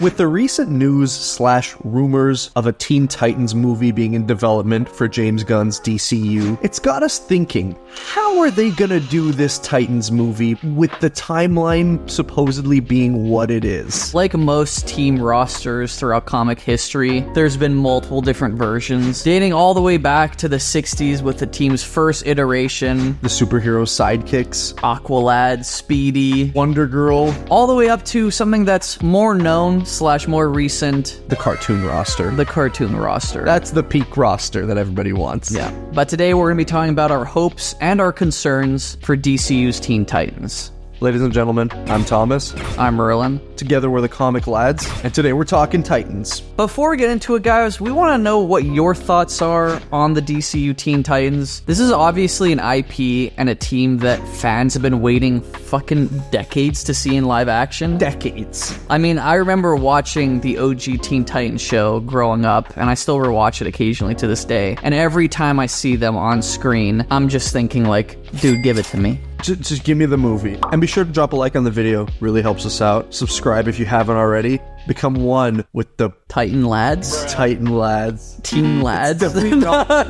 With the recent news/rumors of a Teen Titans movie being in development for James Gunn's DCU, it's got us thinking, how are they gonna do this Titans movie with the timeline supposedly being what it is? Like most team rosters throughout comic history, there's been multiple different versions, dating all the way back to the 60s with the team's first iteration, The superhero sidekicks, Aqualad, Speedy, Wonder Girl, all the way up to something that's more known / more recent, the cartoon roster. the cartoon roster. That's the peak roster that everybody wants. Yeah. But today we're going to be talking about our hopes and our concerns for DCU's Teen Titans. Ladies and gentlemen, I'm Thomas. I'm Merlin. Together we're the Comic Lads, and today we're talking Titans. Before we get into it, guys, we want to know what your thoughts are on the DCU Teen Titans. This is obviously an IP and a team that fans have been waiting fucking decades to see in live action. Decades. I mean, I remember watching the OG Teen Titans show growing up, and I still rewatch it occasionally to this day. And every time I see them on screen, I'm just thinking like, dude, give it to me. Just give me the movie. And be sure to drop a like on the video. Really helps us out. Subscribe if you haven't already. Become one with the Titan Lads? Titan Lads. Teen Lads? Definitely not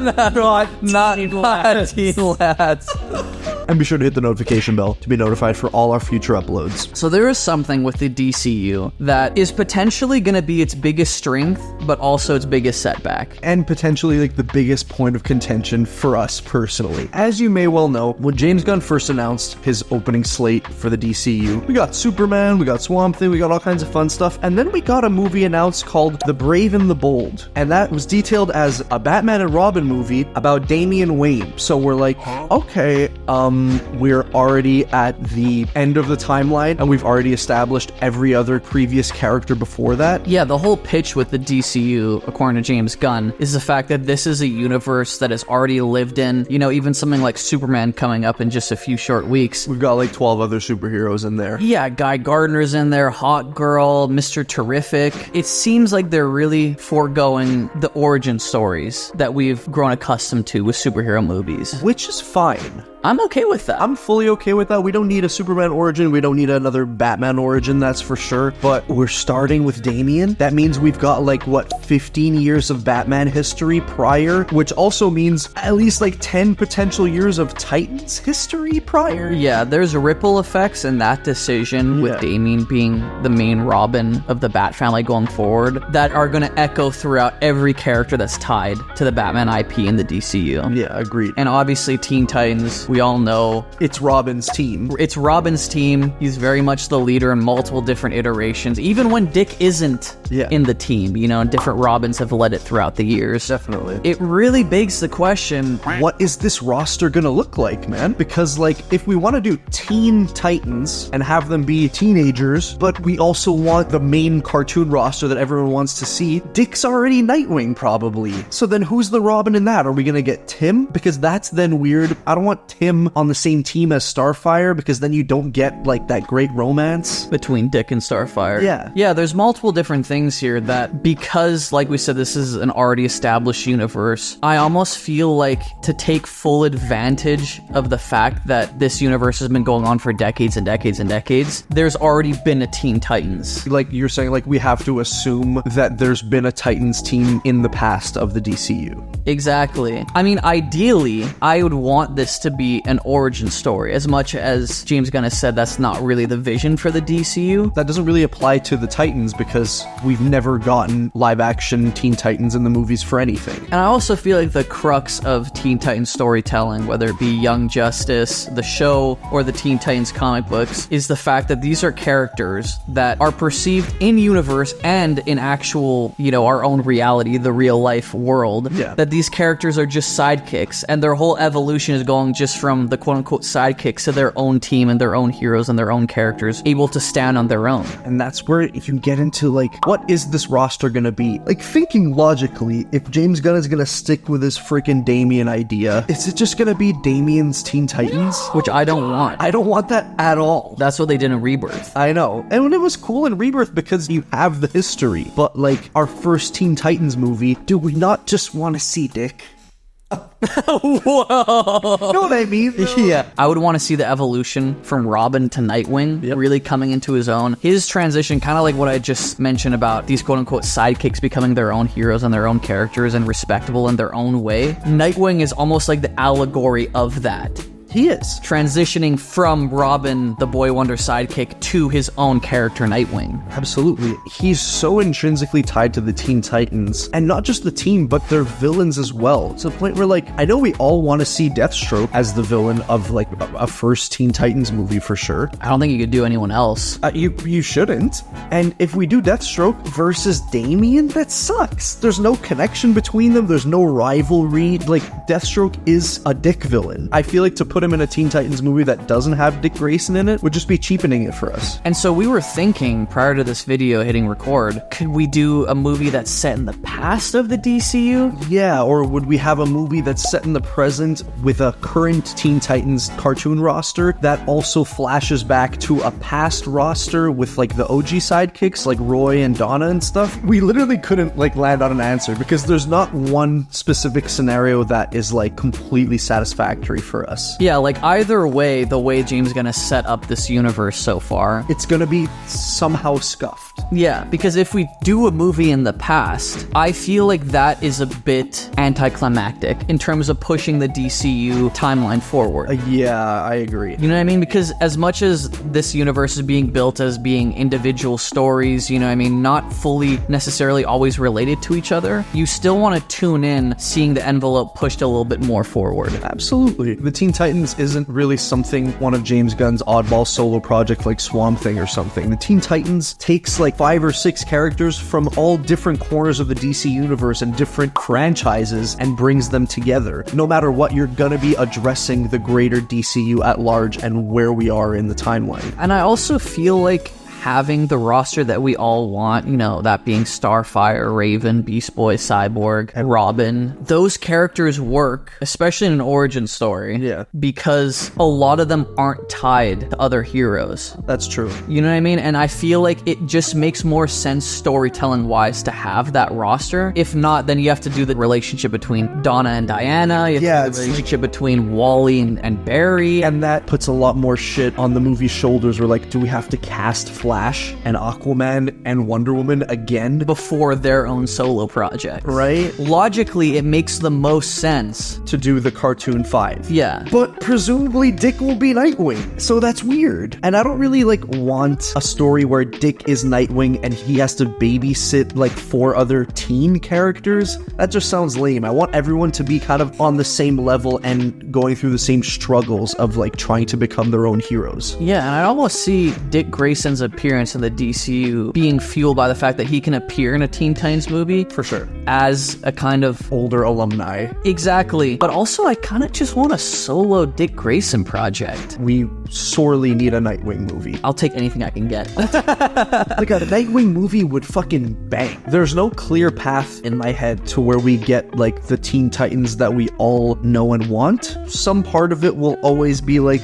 Not Teen Lads. And be sure to hit the notification bell to be notified for all our future uploads. So there is something with the DCU that is potentially going to be its biggest strength, but also its biggest setback. And potentially like the biggest point of contention for us personally. As you may well know, when James Gunn first announced his opening slate for the DCU, we got Superman, we got Swamp Thing, we got all kinds of fun stuff, and then we got a movie announced called The Brave and the Bold. And that was detailed as a Batman and Robin movie about Damian Wayne. So we're like, okay, we're already at the end of the timeline, and we've already established every other previous character before that. Yeah, the whole pitch with the DCU, according to James Gunn, is the fact that this is a universe that has already lived in, you know, even something like Superman coming up in just a few short weeks. We've got like 12 other superheroes in there. Yeah, Guy Gardner's in there, Hawk Girl, Mr. Terrific. It seems like they're really foregoing the origin stories that we've grown accustomed to with superhero movies. Which is fine. I'm okay with that. I'm fully okay with that. We don't need a Superman origin. We don't need another Batman origin, that's for sure. But we're starting with Damian. That means we've got like, 15 years of Batman history prior, which also means at least like 10 potential years of Titans history prior. Yeah, there's ripple effects in that decision with Damian being the main Robin of the Bat family going forward that are going to echo throughout every character that's tied to the Batman IP in the DCU. Yeah, agreed. And obviously Teen Titans, we all know it's Robin's team. It's Robin's team. He's very much the leader in multiple different iterations, even when Dick isn't in the team, you know, and different Robins have led it throughout the years. Definitely. It really begs the question, what is this roster gonna look like, man? Because, like, if we want to do Teen Titans and have them be teenagers, but we also want the main cartoon roster that everyone wants to see, Dick's already Nightwing, probably. So then who's the Robin in that? Are we gonna get Tim? Because that's then weird. I don't want Tim on the same team as Starfire, because then you don't get, like, that great romance between Dick and Starfire. Yeah, there's multiple different things here that, because, like we said, this is an already established universe, I almost feel like to take full advantage of the fact that this universe has been going on for decades and decades and decades, there's already been a Teen Titans. Like you're saying, like, we have to assume that there's been a Titans team in the past of the DCU. Exactly. I mean, ideally, I would want this to be an origin story, as much as James Gunn has said that's not really the vision for the DCU. That doesn't really apply to the Titans because we've never gotten live-action Teen Titans in the movies for anything. And I also feel like the crux of Teen Titans storytelling, whether it be Young Justice, the show, or the Teen Titans comic books, is the fact that these are characters that are perceived in universe and in actual, you know, our own reality, the real life world, that these characters are just sidekicks, and their whole evolution is going just from the quote-unquote sidekicks to their own team and their own heroes and their own characters able to stand on their own. And that's where you get into, like, what is this roster gonna be? Like, thinking logically, if James Gunn is gonna stick with his freaking Damian idea, is it just gonna be Damian's Teen Titans? Which I don't want. I don't want that at all. That's what they did in Rebirth. I know. And it was cool in Rebirth because you have the history. But, like, our first Teen Titans movie, do we not just want to see Dick? Whoa. You know what I mean? Yeah. I would want to see the evolution from Robin to Nightwing really coming into his own. His transition, kind of like what I just mentioned about these quote-unquote sidekicks becoming their own heroes and their own characters and respectable in their own way. Nightwing is almost like the allegory of that. He is. Transitioning from Robin, the Boy Wonder sidekick, to his own character, Nightwing. Absolutely. He's so intrinsically tied to the Teen Titans, and not just the team, but their villains as well. To the point where, like, I know we all want to see Deathstroke as the villain of, like, a first Teen Titans movie for sure. I don't think you could do anyone else. You shouldn't. And if we do Deathstroke versus Damian, that sucks. There's no connection between them. There's no rivalry. Like, Deathstroke is a dick villain. I feel like to put him in a Teen Titans movie that doesn't have Dick Grayson in it would just be cheapening it for us. And so we were thinking, prior to this video hitting record, could we do a movie that's set in the past of the DCU? Yeah, or would we have a movie that's set in the present with a current Teen Titans cartoon roster that also flashes back to a past roster with, like, the OG sidekicks like Roy and Donna and stuff? We literally couldn't, like, land on an answer because there's not one specific scenario that is, like, completely satisfactory for us. Yeah, like, either way, the way James is gonna set up this universe so far, it's gonna be somehow scuffed. Yeah, because if we do a movie in the past, I feel like that is a bit anticlimactic in terms of pushing the DCU timeline forward. Yeah, I agree. You know what I mean? Because as much as this universe is being built as being individual stories, you know what I mean, not fully necessarily always related to each other, you still want to tune in seeing the envelope pushed a little bit more forward. Absolutely. The Teen Titans isn't really something one of James Gunn's oddball solo project like Swamp Thing or something. The Teen Titans takes like 5 or 6 characters from all different corners of the DC universe and different franchises and brings them together. No matter what, you're gonna be addressing the greater DCU at large and where we are in the timeline. And I also feel like having the roster that we all want, you know, that being Starfire, Raven, Beast Boy, Cyborg, and Robin, those characters work, especially in an origin story, because a lot of them aren't tied to other heroes. That's true. You know what I mean? And I feel like it just makes more sense storytelling-wise to have that roster. If not, then you have to do the relationship between Donna and Diana, you have to do the relationship between Wally and Barry. And that puts a lot more shit on the movie's shoulders. We're like, do we have to cast Flash and Aquaman and Wonder Woman again before their own solo project? Right? Logically, it makes the most sense to do the cartoon 5. Yeah. But presumably Dick will be Nightwing, so that's weird. And I don't really like want a story where Dick is Nightwing and he has to babysit like 4 other teen characters. That just sounds lame. I want everyone to be kind of on the same level and going through the same struggles of like trying to become their own heroes. Yeah, and I almost see Dick Grayson's appearance in the DCU being fueled by the fact that he can appear in a Teen Titans movie. For sure. As a kind of older alumni. Exactly. But also, I kind of just want a solo Dick Grayson project. We sorely need a Nightwing movie. I'll take anything I can get. Like a Nightwing movie would fucking bang. There's no clear path in my head to where we get like the Teen Titans that we all know and want. Some part of it will always be like,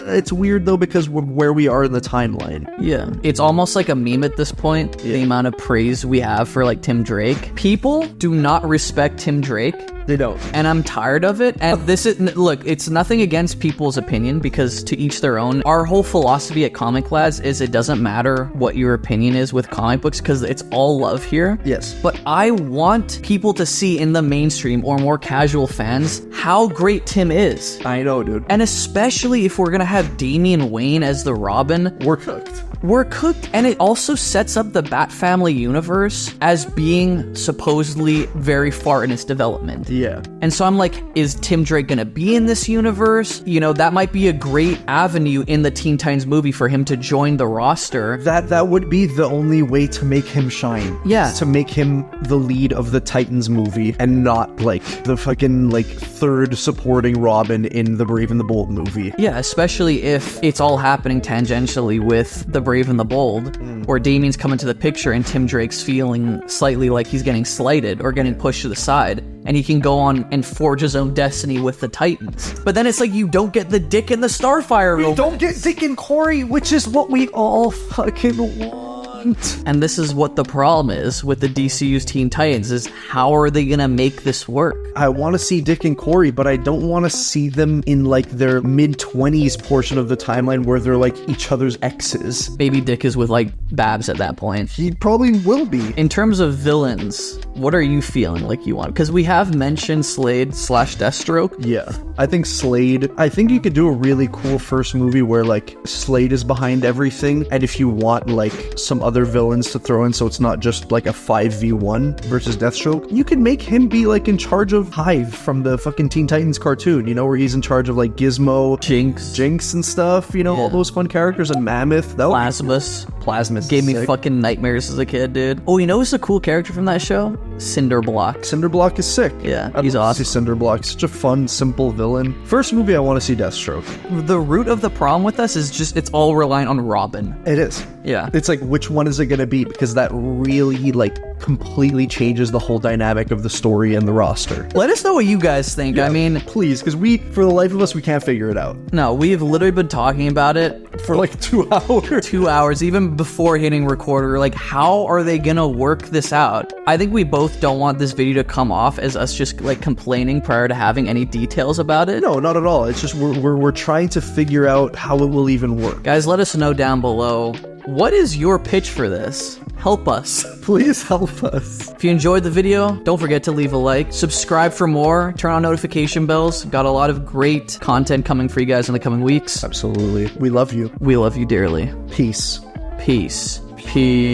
it's weird though because we're where we are in the timeline. Yeah. It's almost like a meme at this point, the amount of praise we have for like Tim Drake. People do not respect Tim Drake. They don't. And I'm tired of it. And this is, look, it's nothing against people's opinion because to each their own. Our whole philosophy at Comic Lads is it doesn't matter what your opinion is with comic books because it's all love here. Yes. But I want people to see in the mainstream or more casual fans how great Tim is. I know, dude. And especially if we're going to have Damian Wayne as the Robin. We're cooked. We're cooked. And it also sets up the Bat Family universe as being supposedly very far in its development. Yeah. And so I'm like, is Tim Drake gonna be in this universe? You know, that might be a great avenue in the Teen Titans movie for him to join the roster. That would be the only way to make him shine. Yeah. To make him the lead of the Titans movie and not like the fucking like 3rd supporting Robin in the Brave and the Bold movie. Yeah, especially if it's all happening tangentially with the Brave and the Bold, where Damian's coming to the picture and Tim Drake's feeling slightly like he's getting slighted or getting pushed to the side, and he can go on and forge his own destiny with the Titans. But then it's like you don't get the Dick and the Starfire romance. We don't get Dick and Corey, which is what we all fucking want. And this is what the problem is with the DCU's Teen Titans, is how are they gonna make this work? I want to see Dick and Corey, but I don't want to see them in like their mid-20s portion of the timeline where they're like each other's exes. Baby Dick is with like Babs at that point. He probably will be. In terms of villains, what are you feeling like you want? Because we have mentioned Slade / Deathstroke. Yeah, I think Slade, I think you could do a really cool first movie where like Slade is behind everything, and if you want like some other villains to throw in so it's not just like a 5v1 versus Deathstroke, you could make him be like in charge of Hive from the fucking Teen Titans cartoon, you know, where he's in charge of like Gizmo, Jinx and stuff, you know, all those fun characters, and Mammoth. Plasmus gave me fucking nightmares as a kid, dude. Oh, you know who's a cool character from that show? Cinderblock. Cinderblock is sick. Yeah, he's awesome. Cinderblock, such a fun, simple villain. First movie I want to see Deathstroke. The root of the problem with us is just it's all reliant on Robin. It is. Yeah. It's like, which one is it going to be? Because that really like completely changes the whole dynamic of the story and the roster. Let us know what you guys think. Yeah, I mean, please, because for the life of us, we can't figure it out. No, we've literally been talking about it for like 2 hours. 2 hours, even before hitting record. We're like, how are they gonna work this out? I think we both don't want this video to come off as us just like complaining prior to having any details about it. No, not at all. It's just we're trying to figure out how it will even work. Guys, let us know down below. What is your pitch for this? Help us. Please help us. If you enjoyed the video, don't forget to leave a like, subscribe for more, turn on notification bells. Got a lot of great content coming for you guys in the coming weeks. Absolutely. We love you. We love you dearly. Peace. Peace. Peace.